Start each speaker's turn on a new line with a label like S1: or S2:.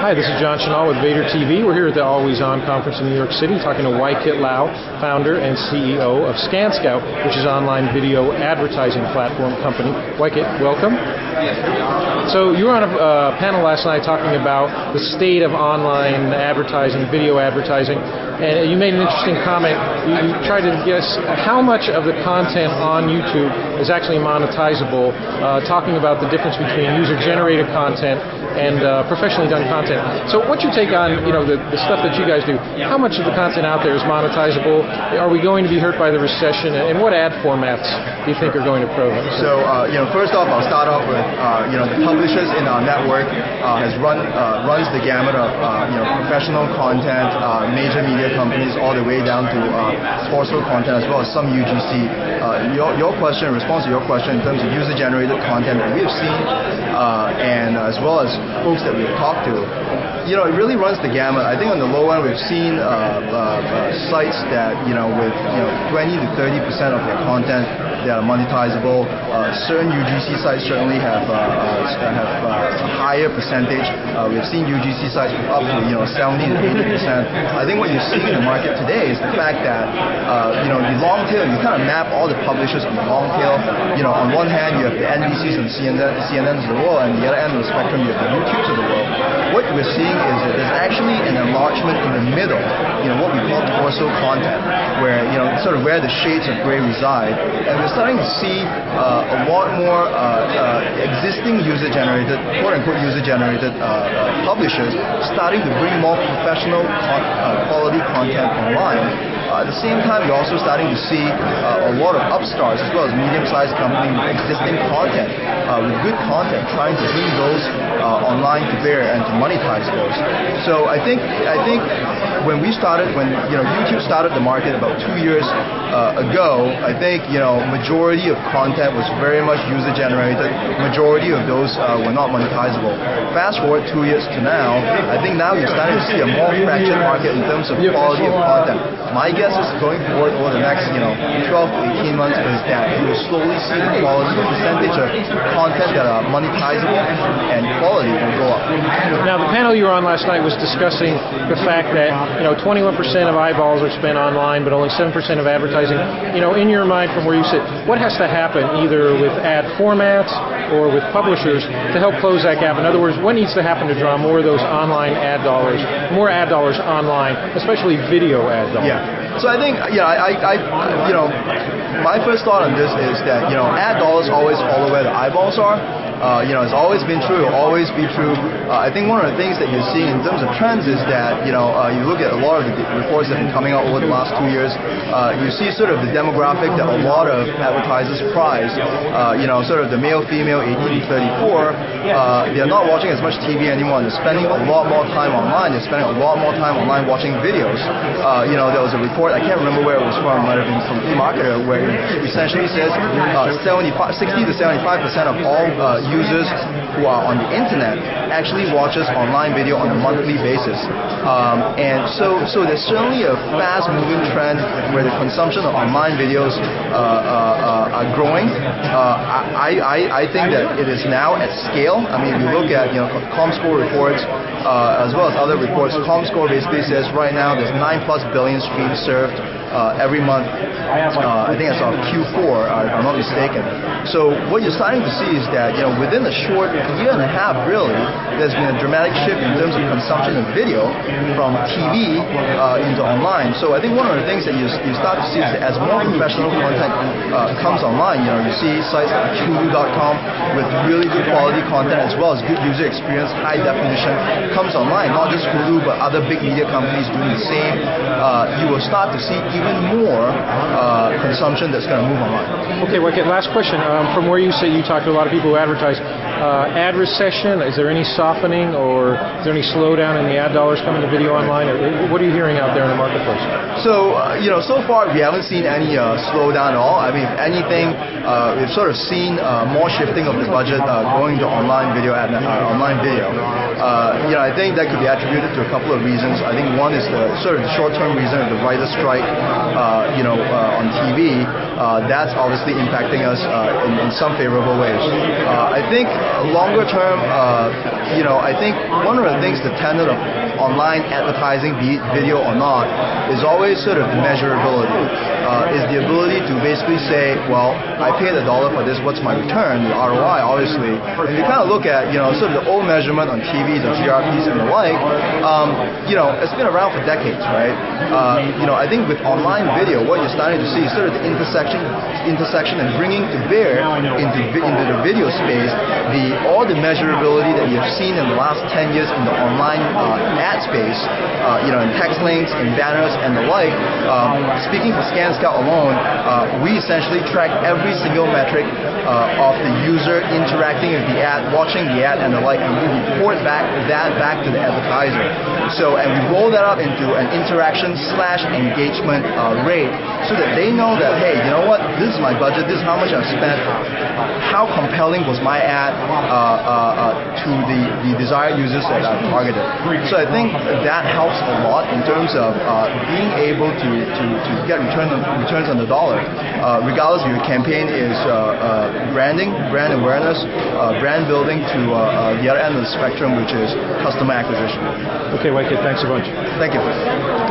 S1: Hi, this is John Chenal with Vader TV. We're here at the Always On conference in New York City talking to Waikit Lau, founder and CEO of ScanScout, which is an online video advertising platform company. Waikit, welcome. So you were on a panel last night talking about the state of online advertising, video advertising, and you made an interesting comment. You tried to guess how much of the content on YouTube is actually monetizable, talking about the difference between user-generated content and professionally done content. So what's your take on the stuff that you guys do? How much of the content out there is monetizable? Are we going to be hurt by the recession? And what ad formats do you think are going to pro?
S2: So first off, I'll start off with the publishers in our network runs the gamut of professional content, major media companies, all the way down to sportsbook content, as well as some UGC. Your question, in response to your question, in terms of user-generated content that we've seen, and as well as folks that we've talked to, it really runs the gamut. I think on the low end, we've seen sites that with 20 to 30% of their content that are monetizable. Certain UGC sites certainly have a higher percentage. We've seen UGC sites with up to 70 to 80%. I think what you're seeing in the market today is the fact that the long tail. You kind of map all the publishers on the long tail. On one hand, you have the NBCs and CNNs of the world, and the other end of the spectrum, you have the YouTubes of the world. What we're seeing is that there's actually an enlargement in the middle, what we call torso content, where sort of where the shades of gray reside, and we're starting to see a lot more existing user-generated, quote-unquote user-generated publishers starting to bring more professional quality content online. At the same time, you're also starting to see a lot of upstarts as well as medium-sized companies with existing content, with good content, trying to bring those online to bear and to monetize those. So I think when YouTube started the market about 2 years ago, I think majority of content was very much user-generated. Majority of those were not monetizable. Fast forward 2 years to now, I think now you're starting to see a more fractured market in terms of quality of content. My guess is going forward over the next 12 to 18 months is that you will slowly see the quality, the percentage of content that are monetizable and quality will go up.
S1: Now, the panel you were on last night was discussing the fact that 21% of eyeballs are spent online, but only 7% of advertising. In your mind, from where you sit, what has to happen either with ad formats or with publishers to help close that gap? In other words, what needs to happen to draw more of those online ad dollars, more ad dollars online, especially video ad dollars?
S2: Yeah. So I think, my first thought on this is that, ad dollars always follow where the eyeballs are. It's always been true, will always be true. I think one of the things that you're seeing in terms of trends is that, you look at a lot of the reports that have been coming out over the last 2 years, you see sort of the demographic that a lot of advertisers prize, sort of the male, female, 18 to 34, they're not watching as much TV anymore. They're spending a lot more time online. They're spending a lot more time online watching videos. There was a report, I can't remember where it was from, it might have been from eMarketer, where it essentially says 60 to 75% of all users who are on the internet actually watches online video on a monthly basis. And so there's certainly a fast-moving trend where the consumption of online videos are growing. I think that it is now at scale. I mean, if you look at ComScore reports as well as other reports, ComScore basically says right now there's 9+ billion streams served every month. I think that's on Q4, if I'm not mistaken. So what you're starting to see is that within a short year and a half, really, there's been a dramatic shift in terms of consumption of video from TV into online. So I think one of the things that you start to see is that as more professional content comes online, you see sites like Hulu.com with really good quality content as well as good user experience, high definition comes online. Not just Hulu, but other big media companies doing the same. You will start to see even more consumption that's going to move online.
S1: Okay, Waikit, last question. From where you sit, you talk to a lot of people who advertise. Ad recession, is there any softening or is there any slowdown in the ad dollars coming to video online? Or what are you hearing out there in the marketplace?
S2: So, so far we haven't seen any slowdown at all. I mean, if anything, we've sort of seen more shifting of the budget going to online video. I think that could be attributed to a couple of reasons. I think one is the sort of the short-term reason of the writer's strike, on TV. That's obviously impacting us in some favorable ways. I think longer term, I think one of the things, the tenet of online advertising, be it video or not, is always sort of measurability. Is the ability to basically say, well, I paid $1 for this, what's my return, the ROI, obviously. And you kind of look at, sort of the old measurement on TVs or GRPs and the like, it's been around for decades, right? I think with online video, what you're starting to see is sort of the intersection and bringing to bear into the video space all the measurability that you've seen in the last 10 years in the online ad space, in text links, in banners, and the like. Speaking for ScanScout alone, we essentially track every single metric of the user interacting with the ad, watching the ad, and the like, and we report back to the advertiser. And we roll that up into an interaction/engagement rate, so that they know that, hey, you know what, this is my budget, this is how much I've spent, how compelling was my ad to the desired users that I've targeted. So I think that helps a lot in terms of being able to get returns on the dollar, regardless if your campaign is branding, brand awareness, brand building, to the other end of the spectrum, which is customer acquisition.
S1: Okay, Waikit, thanks a bunch.
S2: Thank you.